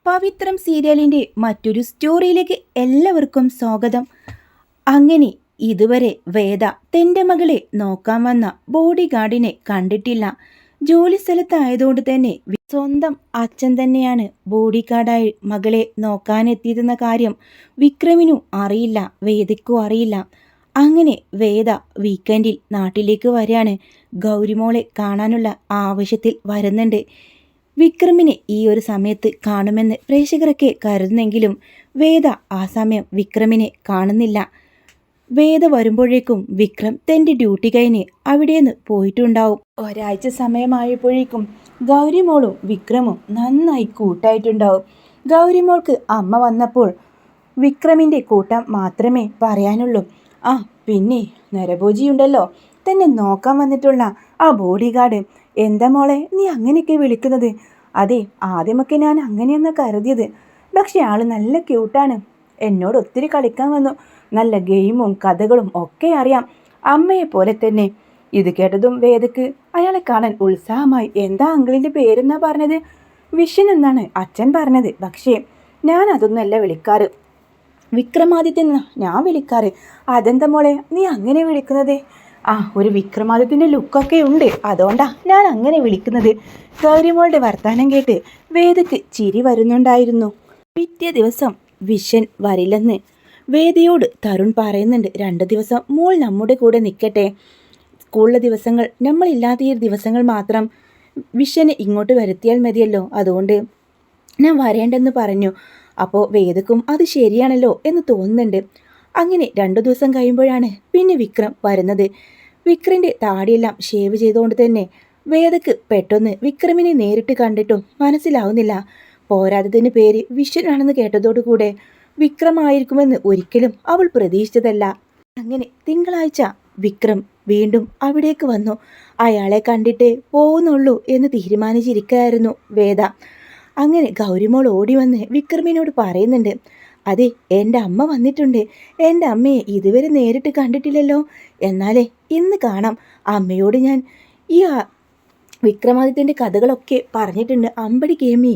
പവിത്രം സീരിയലിൻ്റെ മറ്റൊരു സ്റ്റോറിയിലേക്ക് എല്ലാവർക്കും സ്വാഗതം. അങ്ങനെ ഇതുവരെ വേദ തൻ്റെ മകളെ നോക്കാൻ വന്ന ബോഡി ഗാർഡിനെ കണ്ടിട്ടില്ല. ജോലി സ്ഥലത്തായതുകൊണ്ട് തന്നെ സ്വന്തം അച്ഛൻ തന്നെയാണ് ബോഡി ഗാർഡായി മകളെ നോക്കാനെത്തിയതെന്ന കാര്യം വിക്രമിനും അറിയില്ല, വേദയ്ക്കും അറിയില്ല. അങ്ങനെ വേദ വീക്കെൻഡിൽ നാട്ടിലേക്ക് വരികയാണ്. ഗൗരിമോളെ കാണാനുള്ള ആവശ്യത്തിൽ വരുന്നുണ്ട്. വിക്രമിനെ ഈ ഒരു സമയത്ത് കാണുമെന്ന് പ്രേക്ഷകരൊക്കെ കരുതുന്നെങ്കിലും വേദ ആ സമയം വിക്രമിനെ കാണുന്നില്ല. വേദ വരുമ്പോഴേക്കും വിക്രം തൻ്റെ ഡ്യൂട്ടി കഴിഞ്ഞ് അവിടേന്ന് പോയിട്ടുണ്ടാവും. ഒരാഴ്ച സമയമായപ്പോഴേക്കും ഗൗരിമോളും വിക്രമും നന്നായി കൂട്ടായിട്ടുണ്ടാവും. ഗൗരിമോൾക്ക് അമ്മ വന്നപ്പോൾ വിക്രമിൻ്റെ കൂട്ടം മാത്രമേ പറയാനുള്ളൂ. ആ പിന്നെ നരഭോജിയുണ്ടല്ലോ, തന്നെ നോക്കാൻ വന്നിട്ടുള്ള ആ ബോഡി ഗാർഡ്. എന്താ മോളെ നീ അങ്ങനെയൊക്കെ വിളിക്കുന്നത്? അതെ, ആദ്യമൊക്കെ ഞാൻ അങ്ങനെയെന്ന് കരുതിയത്, പക്ഷെ ആള് നല്ല ക്യൂട്ടാണ്. എന്നോട് ഒത്തിരി കളിക്കാൻ വന്നു. നല്ല ഗെയിമും കഥകളും ഒക്കെ അറിയാം, അമ്മയെ പോലെ തന്നെ. ഇത് കേട്ടതും വേദക്ക് അയാളെ കാണാൻ ഉത്സാഹമായി. എന്താ അങ്കിളിൻ്റെ പേരെന്നാ പറഞ്ഞത്? വിഷൻ എന്നാണ് അച്ഛൻ പറഞ്ഞത്. പക്ഷേ ഞാൻ അതൊന്നുമല്ല വിളിക്കാറ്, വിക്രമാദിത്യൻ ഞാൻ വിളിക്കാറ്. അതെന്താ മോളെ നീ അങ്ങനെ വിളിക്കുന്നത്? ആ, ഒരു വിക്രമാദിത്യൻ്റെ ലുക്കൊക്കെ ഉണ്ട്, അതുകൊണ്ടാ ഞാൻ അങ്ങനെ വിളിക്കുന്നത്. ഗൗരിമോളുടെ വർത്താനം കേട്ട് വേദയ്ക്ക് ചിരി വരുന്നുണ്ടായിരുന്നു. പിറ്റേ ദിവസം വിഷൻ വരില്ലെന്ന് വേദയോട് തരുൺ പറയുന്നുണ്ട്. 2 ദിവസം മോൾ നമ്മുടെ കൂടെ നിൽക്കട്ടെ, സ്കൂളിലെ ദിവസങ്ങൾ നമ്മളില്ലാത്ത ഈ ദിവസങ്ങൾ മാത്രം വിഷനെ ഇങ്ങോട്ട് വരുത്തിയാൽ മതിയല്ലോ, അതുകൊണ്ട് ഞാൻ വരേണ്ടെന്ന് പറഞ്ഞു. അപ്പോൾ വേദക്കും അത് ശരിയാണല്ലോ എന്ന് തോന്നുന്നുണ്ട്. അങ്ങനെ 2 ദിവസം കഴിയുമ്പോഴാണ് പിന്നെ വിക്രം വരുന്നത്. വിക്രമിൻ്റെ താടിയെല്ലാം ഷേവ് ചെയ്തുകൊണ്ട് തന്നെ വേദക്ക് പെട്ടെന്ന് വിക്രമിനെ നേരിട്ട് കണ്ടിട്ടും മനസ്സിലാവുന്നില്ല. പോരാത്തതിന് പേര് വിശ്വനാണെന്ന് കേട്ടതോടുകൂടെ വിക്രമായിരിക്കുമെന്ന് ഒരിക്കലും അവൾ പ്രതീക്ഷിച്ചതല്ല. അങ്ങനെ തിങ്കളാഴ്ച വിക്രം വീണ്ടും അവിടേക്ക് വന്നു. അയാളെ കണ്ടിട്ടേ പോകുന്നുള്ളൂ എന്ന് തീരുമാനിച്ചിരിക്കുകയായിരുന്നു വേദ. അങ്ങനെ ഗൗരിമോൾ ഓടി വന്ന് വിക്രമിനോട് പറയുന്നുണ്ട്, അതെ എൻ്റെ അമ്മ വന്നിട്ടുണ്ട്. എൻ്റെ അമ്മയെ ഇതുവരെ നേരിട്ട് കണ്ടിട്ടില്ലല്ലോ, എന്നാലേ ഇന്ന് കാണാം. അമ്മയോട് ഞാൻ ഈ വിക്രമാദിത്യൻ്റെ കഥകളൊക്കെ പറഞ്ഞിട്ടുണ്ട്. അമ്പടി കേമി,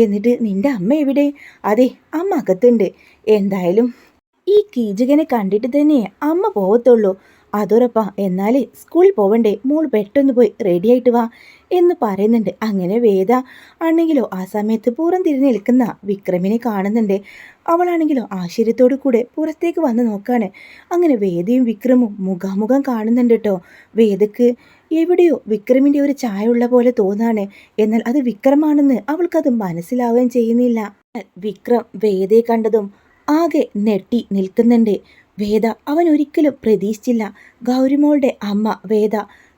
എന്നിട്ട് നിൻ്റെ അമ്മ എവിടെ? അതെ, അമ്മ അകത്തുണ്ട്. എന്തായാലും ഈ കീചകനെ കണ്ടിട്ട് തന്നെ അമ്മ പോകത്തുള്ളൂ. അതുറപ്പാ. എന്നാൽ സ്കൂളിൽ പോവണ്ടേ, മോൾ പെട്ടെന്ന് പോയി റെഡിയായിട്ട് വാ എന്ന് പറയുന്നുണ്ട്. അങ്ങനെ വേദ ആണെങ്കിലോ ആ സമയത്ത് പുറം തിരിഞ്ഞ് നിൽക്കുന്ന വിക്രമിനെ കാണുന്നുണ്ട്. അവളാണെങ്കിലോ ആശ്ചര്യത്തോടു കൂടെ പുറത്തേക്ക് വന്ന് നോക്കാണ്. അങ്ങനെ വേദയും വിക്രമും മുഖാമുഖം കാണുന്നുണ്ട് കേട്ടോ. വേദക്ക് എവിടെയോ വിക്രമിൻ്റെ ഒരു ചായ ഉള്ള പോലെ തോന്നാണ്. എന്നാൽ അത് വിക്രമാണെന്ന് അവൾക്കത് മനസ്സിലാവുകയും ചെയ്യുന്നില്ല. വിക്രം വേദയെ കണ്ടതും ആകെ നെട്ടി നിൽക്കുന്നുണ്ട്. വേദ അവൻ ഒരിക്കലും പ്രതീക്ഷിച്ചില്ല. ഗൗരിമോളുടെ അമ്മ വേദ,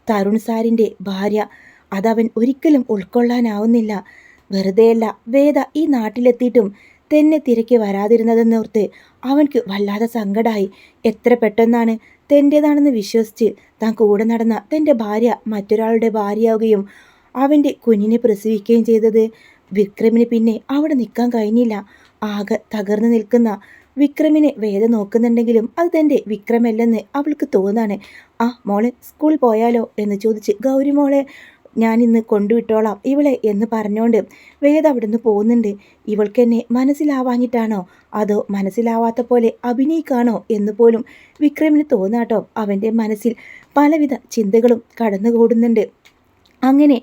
തരുൺ സാറിൻ്റെ ഭാര്യ, അതവൻ ഒരിക്കലും ഉൾക്കൊള്ളാനാവുന്നില്ല. വെറുതെയല്ല വേദ ഈ നാട്ടിലെത്തിയിട്ടും തന്നെ തിരക്കി വരാതിരുന്നതെന്നോർത്ത് അവൻക്ക് വല്ലാതെ സങ്കടമായി. എത്ര പെട്ടെന്നാണ് തൻ്റേതാണെന്ന് വിശ്വസിച്ച് താൻ കൂടെ നടന്ന തൻ്റെ ഭാര്യ മറ്റൊരാളുടെ ഭാര്യയാവുകയും അവൻ്റെ കുഞ്ഞിനെ പ്രസവിക്കുകയും ചെയ്തത്. വിക്രമിന് പിന്നെ അവിടെ നിൽക്കാൻ കഴിഞ്ഞില്ല. ആകെ തകർന്നു നിൽക്കുന്ന വിക്രമിനെ വേദ നോക്കുന്നുണ്ടെങ്കിലും അത് തൻ്റെ വിക്രമല്ലെന്ന് അവൾക്ക് തോന്നാണ്. ആ മോളെ സ്കൂളിൽ പോയാലോ എന്ന് ചോദിച്ച് ഗൗരിമോളെ ഞാനിന്ന് കൊണ്ടുവിട്ടോളാം ഇവളെ എന്ന് പറഞ്ഞുകൊണ്ട് വേദ അവിടുന്ന് പോകുന്നുണ്ട്. ഇവൾക്കെന്നെ മനസ്സിലാവാഞ്ഞിട്ടാണോ അതോ മനസ്സിലാവാത്ത പോലെ അഭിനയിക്കാണോ എന്ന് പോലും വിക്രമിന് തോന്നാട്ടോ. അവൻ്റെ മനസ്സിൽ പലവിധ ചിന്തകളും കടന്നുകൂടുന്നുണ്ട്. അങ്ങനെ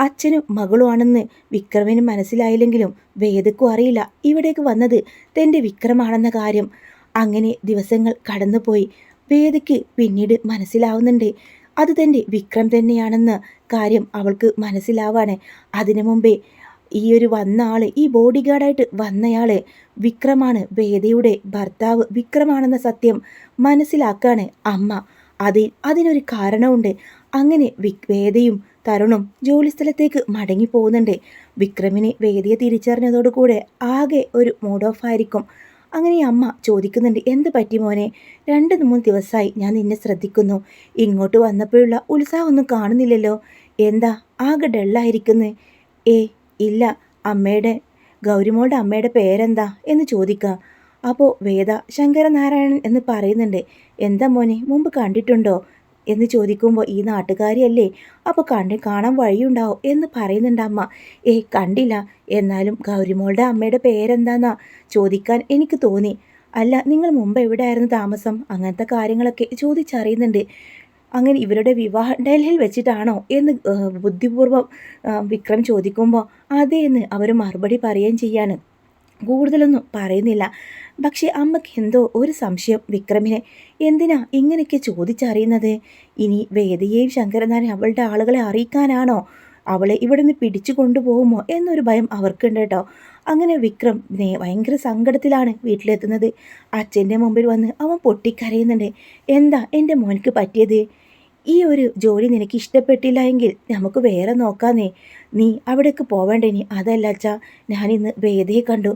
അച്ഛനും മകളുമാണെന്ന് വിക്രമിന് മനസ്സിലായില്ലെങ്കിലും വേദക്കും അറിയില്ല ഇവിടേക്ക് വന്നത് തൻ്റെ വിക്രമാണെന്ന കാര്യം. അങ്ങനെ ദിവസങ്ങൾ കടന്നുപോയി. വേദയ്ക്ക് പിന്നീട് മനസ്സിലാവുന്നുണ്ട് അത് തൻ്റെ വിക്രം തന്നെയാണെന്ന കാര്യം അവൾക്ക് മനസ്സിലാവാണ്. അതിനു മുമ്പേ ഈ ഒരു വന്ന ആൾ, ഈ ബോഡി ഗാർഡായിട്ട് വന്നയാൾ വിക്രമാണ്, വേദയുടെ ഭർത്താവ് വിക്രമാണെന്ന സത്യം മനസ്സിലാക്കാണ് അമ്മ. അതിനൊരു കാരണമുണ്ട്. അങ്ങനെ വേദയും തരുണും ജോലിസ്ഥലത്തേക്ക് മടങ്ങി പോകുന്നുണ്ട്. വിക്രമിന് വേദിയെ തിരിച്ചറിഞ്ഞതോടുകൂടെ ആകെ ഒരു മൂഡ് ഓഫ് ആയിരിക്കും. അങ്ങനെ അമ്മ ചോദിക്കുന്നുണ്ട്, എന്ത് പറ്റി മോനെ? 2-3 ദിവസമായി ഞാൻ നിന്നെ ശ്രദ്ധിക്കുന്നു. ഇങ്ങോട്ട് വന്നപ്പോഴുള്ള ഉത്സാഹമൊന്നും കാണുന്നില്ലല്ലോ, എന്താ ആകെ ഡള്ളായിരിക്കുന്നത്? ഇല്ല, അമ്മയുടെ ഗൗരിമോളുടെ അമ്മയുടെ പേരെന്താ എന്ന് ചോദിക്കുക. അപ്പോൾ വേദ ശങ്കരനാരായണൻ എന്ന് പറയുന്നുണ്ട്. എന്താ മോനെ, മുമ്പ് കണ്ടിട്ടുണ്ടോ? എന്ന് ചോദിക്കുമ്പോൾ ഈ നാട്ടുകാരിയല്ലേ, അപ്പോൾ കാണാൻ വഴിയുണ്ടാവും എന്ന് പറയുന്നുണ്ട് അമ്മ. കണ്ടില്ല, എന്നാലും ഗൗരിമോളുടെ അമ്മയുടെ പേരെന്താന്നാ ചോദിക്കാൻ എനിക്ക് തോന്നി. അല്ല, നിങ്ങൾ മുമ്പ് എവിടെയായിരുന്നു താമസം? അങ്ങനത്തെ കാര്യങ്ങളൊക്കെ ചോദിച്ചറിയുന്നുണ്ട്. അങ്ങനെ ഇവരുടെ വിവാഹം ഡൽഹിയിൽ വെച്ചിട്ടാണോ എന്ന് ബുദ്ധിപൂർവ്വം വിക്രം ചോദിക്കുമ്പോൾ അതേ എന്ന് അവർ മറുപടി പറയുകയും ചെയ്യാണ്. കൂടുതലൊന്നും പറയുന്നില്ല. പക്ഷേ അമ്മയ്ക്ക് എന്തോ ഒരു സംശയം വിക്രമിനെ. എന്തിനാ ഇങ്ങനെയൊക്കെ ചോദിച്ചറിയുന്നത്? ഇനി വേദിയെയും ശങ്കരനാഥൻ അവളുടെ ആളുകളെ അറിയിക്കാനാണോ? അവളെ ഇവിടെ നിന്ന് പിടിച്ചു കൊണ്ടുപോകുമോ എന്നൊരു ഭയം അവർക്കുണ്ട് കേട്ടോ. അങ്ങനെ വിക്രം ഭയങ്കര സങ്കടത്തിലാണ് വീട്ടിലെത്തുന്നത്. അച്ഛൻ്റെ മുമ്പിൽ വന്ന് അവൻ പൊട്ടിക്കരയുന്നുണ്ട്. എന്താ എൻ്റെ മോനിക്ക് പറ്റിയത്? ഈ ഒരു ജോലി നിനക്ക് ഇഷ്ടപ്പെട്ടില്ല എങ്കിൽ നമുക്ക് വേറെ നോക്കാന്നേ. നീ അവിടേക്ക് പോവേണ്ടേനി. അതല്ല അച്ഛാ, ഞാനിന്ന് വേദയെ കണ്ടു.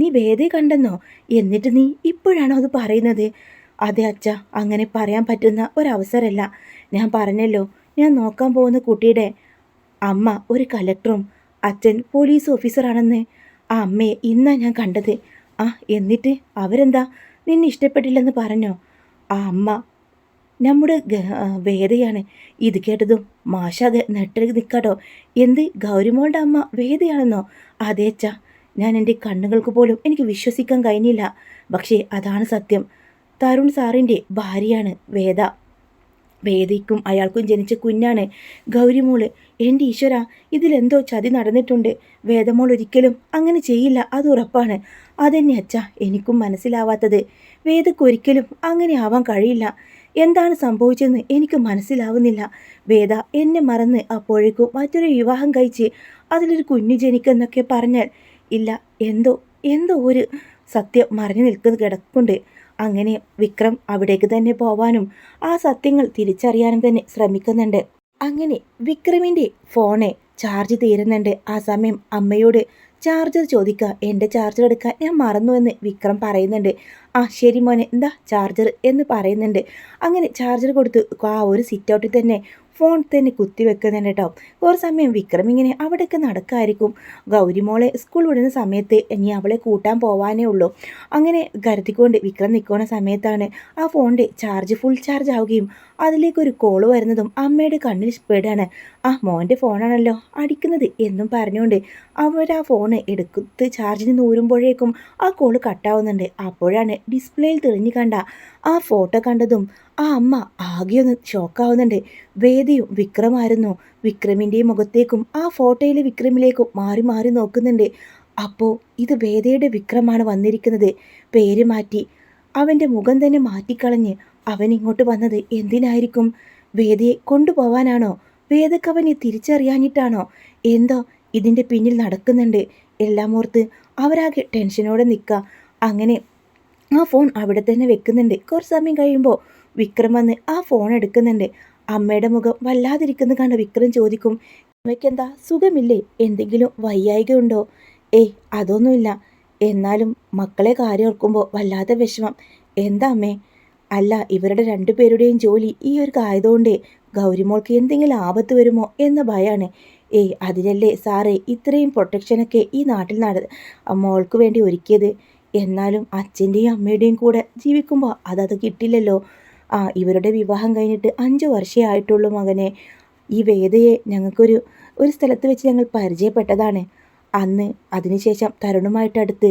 നീ വേദയെ കണ്ടെന്നോ? എന്നിട്ട് നീ ഇപ്പോഴാണോ അത് പറയുന്നത്? അതെ അച്ഛ, അങ്ങനെ പറയാൻ പറ്റുന്ന ഒരവസരമല്ല. ഞാൻ പറഞ്ഞല്ലോ, ഞാൻ നോക്കാൻ പോകുന്ന കുട്ടിയുടെ അമ്മ ഒരു കലക്ടറും അച്ഛൻ പോലീസ് ഓഫീസറാണെന്ന്. ആ അമ്മയെ ഇന്നാ ഞാൻ കണ്ടത്. എന്നിട്ട് അവരെന്താ നിന്നെ ഇഷ്ടപ്പെട്ടില്ലെന്ന് പറഞ്ഞോ? ആ അമ്മ നമ്മുടെ വേദയാണ്. ഇത് കേട്ടതും മാഷാകെ നെട്ടൽ നിൽക്കാട്ടോ. എന്ത്, ഗൗരിമോളുടെ അമ്മ വേദയാണെന്നോ? അതേച്ചാ, ഞാൻ എൻ്റെ കണ്ണുകൾക്ക് പോലും എനിക്ക് വിശ്വസിക്കാൻ കഴിഞ്ഞില്ല. പക്ഷേ അതാണ് സത്യം. തരുൺ സാറിൻ്റെ ഭാര്യയാണ് വേദ. വേദയ്ക്കും അയാൾക്കും ജനിച്ച കുഞ്ഞാണ് ഗൗരിമോള്. എൻ്റെ ഈശ്വര, ഇതിലെന്തോ ചതി നടന്നിട്ടുണ്ട്. വേദമോൾ ഒരിക്കലും അങ്ങനെ ചെയ്യില്ല, അത് ഉറപ്പാണ്. അതെന്നെ അച്ഛാ എനിക്കും മനസ്സിലാവാത്തത്. വേദക്കൊരിക്കലും അങ്ങനെ ആവാൻ കഴിയില്ല. എന്താണ് സംഭവിച്ചതെന്ന് എനിക്ക് മനസ്സിലാവുന്നില്ല. വേദ എന്നെ മറന്ന് അപ്പോഴേക്കും മറ്റൊരു വിവാഹം കഴിച്ച് അതിലൊരു കുഞ്ഞു ജനിക്കെന്നൊക്കെ പറഞ്ഞാൽ ഇല്ല, എന്തോ ഒരു സത്യം മറഞ്ഞു നിൽക്കുന്ന കിടക്കുന്നുണ്ട്. അങ്ങനെ വിക്രം അവിടേക്ക് തന്നെ പോവാനും ആ സത്യങ്ങൾ തിരിച്ചറിയാനും തന്നെ ശ്രമിക്കുന്നുണ്ട്. അങ്ങനെ വിക്രമിൻ്റെ ഫോണ് ചാർജ് തീരുന്നുണ്ട്. ആ സമയം അമ്മയോട് ചാർജർ ചോദിക്കുക. എൻ്റെ ചാർജർ എടുക്കാൻ ഞാൻ മറന്നുവെന്ന് വിക്രം പറയുന്നുണ്ട്. ശരി മോനെ, എന്താ ചാർജർ എന്ന് പറയുന്നുണ്ട്. അങ്ങനെ ചാർജർ കൊടുത്ത് ആ ഒരു സിറ്റ് ഔട്ടിൽ തന്നെ ഫോൺ തന്നെ കുത്തി വെക്കുന്നുണ്ട് കേട്ടോ. കുറേ സമയം വിക്രം ഇങ്ങനെ അവിടെയൊക്കെ നടക്കായിരിക്കും. ഗൗരിമോളെ സ്കൂൾ വിടുന്ന സമയത്ത് ഇനി അവളെ കൂട്ടാൻ പോവാനേ ഉള്ളൂ. അങ്ങനെ കരുതിക്കൊണ്ട് വിക്രം നിൽക്കുന്ന സമയത്താണ് ആ ഫോണിൻ്റെ ചാർജ് ഫുൾ ചാർജ് ആവുകയും അതിലേക്കൊരു കോള് വരുന്നതും അമ്മയുടെ കണ്ണിൽ പെടാണ്. മോൻ്റെ ഫോണാണല്ലോ അടിക്കുന്നത് എന്നും പറഞ്ഞുകൊണ്ട് ആ ഫോണ് എടുത്ത് ചാർജിന് നൂരുമ്പോഴേക്കും ആ കോള് കട്ടാവുന്നുണ്ട്. അപ്പോഴാണ് ഡിസ്പ്ലേയിൽ തെളിഞ്ഞു കണ്ട ആ ഫോട്ടോ കണ്ടതും ആ അമ്മ ആകെയൊന്ന് ഷോക്കാവുന്നുണ്ട്. വേദിയും വിക്രമായിരുന്നു. വിക്രമിൻ്റെ മുഖത്തേക്കും ആ ഫോട്ടോയിലെ വിക്രമിലേക്കും മാറി മാറി നോക്കുന്നുണ്ട്. അപ്പോൾ ഇത് വേദയുടെ വിക്രമാണ് വന്നിരിക്കുന്നത്. പേര് മാറ്റി അവൻ്റെ മുഖം തന്നെ മാറ്റിക്കളഞ്ഞ് അവൻ ഇങ്ങോട്ട് വന്നത് എന്തിനായിരിക്കും? വേദയെ കൊണ്ടുപോവാനാണോ? വേദക്ക് അവനെ തിരിച്ചറിയാഞ്ഞിട്ടാണോ? എന്തോ ഇതിൻ്റെ പിന്നിൽ നടക്കുന്നുണ്ട്. എല്ലാം ഓർത്ത് അവരാകെ ടെൻഷനോടെ നിൽക്കുക. അങ്ങനെ ആ ഫോൺ അവിടെ തന്നെ വെക്കുന്നുണ്ട്. കുറച്ച് സമയം കഴിയുമ്പോൾ വിക്രം വന്ന് ആ ഫോൺ എടുക്കുന്നുണ്ട്. അമ്മയുടെ മുഖം വല്ലാതിരിക്കുന്നത് കണ്ട് വിക്രം ചോദിക്കും, അമ്മയ്ക്കെന്താ സുഖമില്ലേ? എന്തെങ്കിലും വയ്യായിക ഉണ്ടോ? അതൊന്നുമില്ല. എന്നാലും മക്കളെ കാര്യം ഓർക്കുമ്പോൾ വല്ലാത്ത വിഷമം. എന്താ അമ്മേ? അല്ല, ഇവരുടെ രണ്ടുപേരുടെയും ജോലി ഈ ഒരു ആയതുകൊണ്ട് ഗൗരിമോൾക്ക് എന്തെങ്കിലും ആപത്ത് വരുമോ എന്ന ഭയമാണ്. അതിനല്ലേ സാറേ ഇത്രയും പ്രൊട്ടക്ഷനൊക്കെ ഈ നാട്ടിൽ മോൾക്ക് വേണ്ടി ഒരുക്കിയത്. എന്നാലും അച്ഛൻ്റെയും അമ്മയുടെയും കൂടെ ജീവിക്കുമ്പോൾ അതത് കിട്ടില്ലല്ലോ. ഇവരുടെ വിവാഹം കഴിഞ്ഞിട്ട് 5 വർഷമേ ആയിട്ടുള്ളൂ മകനെ. ഈ വേദയെ ഒരു സ്ഥലത്ത് വെച്ച് ഞങ്ങൾ പരിചയപ്പെട്ടതാണ്. അന്ന് അതിനുശേഷം തരുണുമായിട്ടടുത്ത്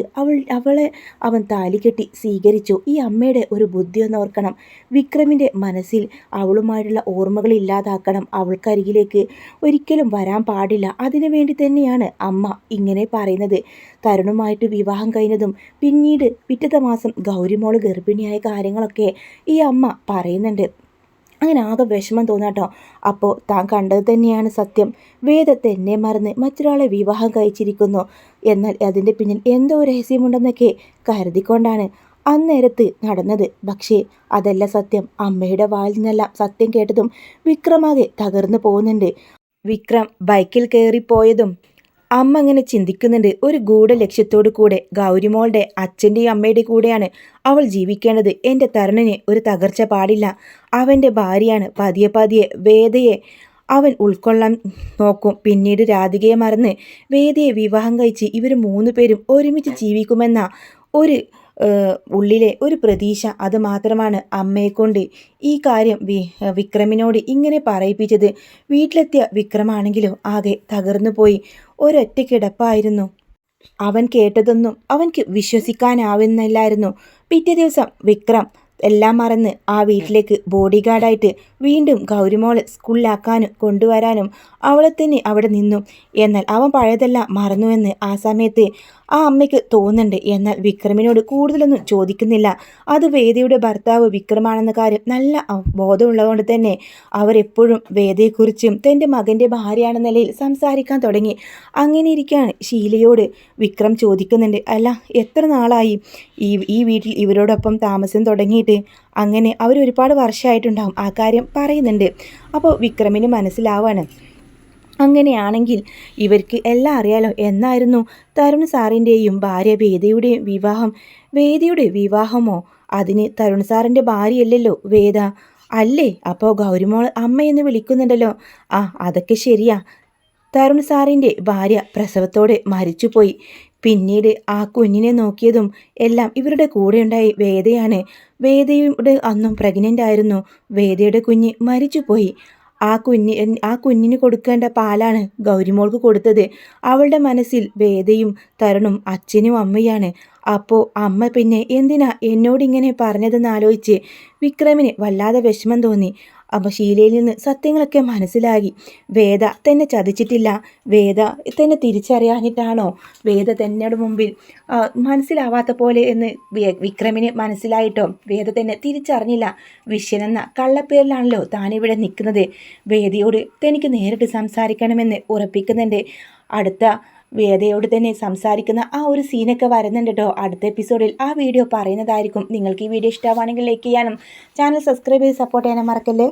അവളെ അവൻ താലി കെട്ടി സ്വീകരിച്ചു. ഈ അമ്മയുടെ ഒരു ബുദ്ധി ഒന്ന് ഓർക്കണം. വിക്രമിൻ്റെ മനസ്സിൽ അവളുമായിട്ടുള്ള ഓർമ്മകൾ ഇല്ലാതാക്കണം. അവൾക്കരികിലേക്ക് ഒരിക്കലും വരാൻ പാടില്ല. അതിനു വേണ്ടി തന്നെയാണ് അമ്മ ഇങ്ങനെ പറയുന്നത്. തരുണുമായിട്ട് വിവാഹം കഴിഞ്ഞതും പിന്നീട് പിറ്റത്തെ മാസം ഗൗരിമോള് ഗർഭിണിയായ കാര്യങ്ങളൊക്കെ ഈ അമ്മ പറയുന്നുണ്ട്. അങ്ങനെ ആകെ വിഷമം തോന്നാട്ടോ. അപ്പോൾ താൻ കണ്ടത് തന്നെയാണ് സത്യം. വേദ തന്നെ മറന്ന് മറ്റൊരാളെ വിവാഹം കഴിച്ചിരിക്കുന്നു. എന്നാൽ അതിൻ്റെ പിന്നിൽ എന്തോ രഹസ്യമുണ്ടെന്നൊക്കെ കരുതിക്കൊണ്ടാണ് അന്നേരത്ത് നടന്നത്. പക്ഷേ അതല്ല സത്യം. അമ്മയുടെ വായിൽ നിന്നെല്ലാം സത്യം കേട്ടതും വിക്രമാകെ തകർന്നു പോകുന്നുണ്ട്. വിക്രം ബൈക്കിൽ കയറിപ്പോയതും അമ്മ അങ്ങനെ ചിന്തിക്കുന്നുണ്ട്. ഒരു ഗൂഢലക്ഷ്യത്തോടു കൂടെ ഗൗരിമോളുടെ അച്ഛൻ്റെയും അമ്മയുടെ കൂടെയാണ് അവൾ ജീവിക്കേണ്ടത്. എൻ്റെ തരുണിന് ഒരു തകർച്ച പാടില്ല. അവൻ്റെ ഭാര്യയാണ്. പതിയെ പതിയെ വേദയെ അവൻ ഉൾക്കൊള്ളാൻ നോക്കും. പിന്നീട് രാധികയെ മറന്ന് വേദയെ വിവാഹം കഴിച്ച് ഇവർ 3 പേരും ഒരുമിച്ച് ജീവിക്കുമെന്ന ഒരു ഉള്ളിലെ ഒരു പ്രതീക്ഷ അത് മാത്രമാണ് അമ്മയെക്കൊണ്ട് ഈ കാര്യം വിക്രമിനോട് ഇങ്ങനെ പറയിപ്പിച്ചത്. വീട്ടിലെത്തിയ വിക്രമാണെങ്കിലോ ആകെ തകർന്നു പോയി. ഒരൊറ്റ കിടപ്പായിരുന്നു. അവൻ കേട്ടതൊന്നും അവൻക്ക് വിശ്വസിക്കാനാവുന്നില്ലായിരുന്നു. പിറ്റേ ദിവസം വിക്രം എല്ലാം മറന്ന് ആ വീട്ടിലേക്ക് ബോഡി ഗാർഡായിട്ട് വീണ്ടും ഗൗരിമോളെ സ്കൂളിലാക്കാനും കൊണ്ടുവരാനും അവളെ തന്നെ അവിടെ നിന്നു. എന്നാൽ അവൻ പഴയതെല്ലാം മറന്നുവെന്ന് ആ സമയത്ത് ആ അമ്മയ്ക്ക് തോന്നുന്നുണ്ട്. എന്നാൽ വിക്രമിനോട് കൂടുതലൊന്നും ചോദിക്കുന്നില്ല. അത് വേദയുടെ ഭർത്താവ് വിക്രമാണെന്ന കാര്യം നല്ല ബോധമുള്ളതുകൊണ്ട് തന്നെ അവരെപ്പോഴും വേദയെക്കുറിച്ചും തൻ്റെ മകൻ്റെ ഭാര്യയാണെന്ന നിലയിൽ സംസാരിക്കാൻ തുടങ്ങി. അങ്ങനെ ഇരിക്കുകയാണ് ഷീലയോട് വിക്രം ചോദിക്കുന്നുണ്ട്, അല്ല എത്ര നാളായി ഈ വീട്ടിൽ ഇവരോടൊപ്പം താമസം തുടങ്ങിയിട്ട്? അങ്ങനെ അവർ ഒരുപാട് വർഷമായിട്ടുണ്ടാവും. ആ കാര്യം പറയുന്നുണ്ട്. അപ്പോൾ വിക്രമിന് മനസ്സിലാവാണ്, അങ്ങനെയാണെങ്കിൽ ഇവർക്ക് എല്ലാം അറിയാലോ. എന്നായിരുന്നു തരുൺ സാറിൻ്റെയും ഭാര്യ വേദയുടെയും വിവാഹം? വേദയുടെ വിവാഹമോ? അതിന് തരുൺ സാറിൻ്റെ ഭാര്യയല്ലല്ലോ വേദ, അല്ലേ? അപ്പോൾ ഗൗരിമോൾ അമ്മയെന്ന് വിളിക്കുന്നുണ്ടല്ലോ. ആ അതൊക്കെ ശരിയാ. തരുൺ സാറിൻ്റെ ഭാര്യ പ്രസവത്തോടെ മരിച്ചുപോയി. പിന്നീട് ആ കുഞ്ഞിനെ നോക്കിയതും എല്ലാം ഇവരുടെ കൂടെയുണ്ടായി വേദയാണ്. വേദയുടെ അന്നും പ്രഗ്നൻ്റ് ആയിരുന്നു. വേദയുടെ കുഞ്ഞ് മരിച്ചുപോയി. ആ കുഞ്ഞിന് കൊടുക്കേണ്ട പാലാണ് ഗൗരിമോൾക്ക് കൊടുത്തത്. അവളുടെ മനസ്സിൽ വേദയും തരുണും അച്ഛനും അമ്മയാണ്. അപ്പോൾ അമ്മ പിന്നെ എന്തിനാ എന്നോടിങ്ങനെ പറഞ്ഞതെന്ന് ആലോചിച്ച് വിക്രമിന് വല്ലാതെ വിഷമം തോന്നി. അപ്പോൾ ഷീലയിൽ നിന്ന് സത്യങ്ങളൊക്കെ മനസ്സിലാക്കി. വേദ തന്നെ ചതിച്ചിട്ടില്ല. വേദ തന്നെ തിരിച്ചറിയാഞ്ഞിട്ടാണോ വേദ തന്നോട് മുമ്പിൽ മനസ്സിലാവാത്ത പോലെ എന്ന് വിക്രമിന് മനസ്സിലായിട്ടോ വേദ തന്നെ തിരിച്ചറിഞ്ഞില്ല. വിശ്വനെന്ന കള്ളപ്പേരിലാണല്ലോ താനിവിടെ നിൽക്കുന്നത്. വേദയോട് തനിക്ക് നേരിട്ട് സംസാരിക്കണമെന്ന് ഉറപ്പിക്കുന്നുണ്ട്. അടുത്ത വേദയോട് തന്നെ സംസാരിക്കുന്ന ആ ഒരു സീനൊക്കെ വരുന്നുണ്ട് കേട്ടോ. അടുത്ത എപ്പിസോഡിൽ ആ വീഡിയോ പറയുന്നതായിരിക്കും. നിങ്ങൾക്ക് ഈ വീഡിയോ ഇഷ്ടമാണെങ്കിൽ ലൈക്ക് ചെയ്യാനും ചാനൽ സബ്സ്ക്രൈബ് ചെയ്ത് സപ്പോർട്ട് ചെയ്യാനും മറക്കല്ലേ.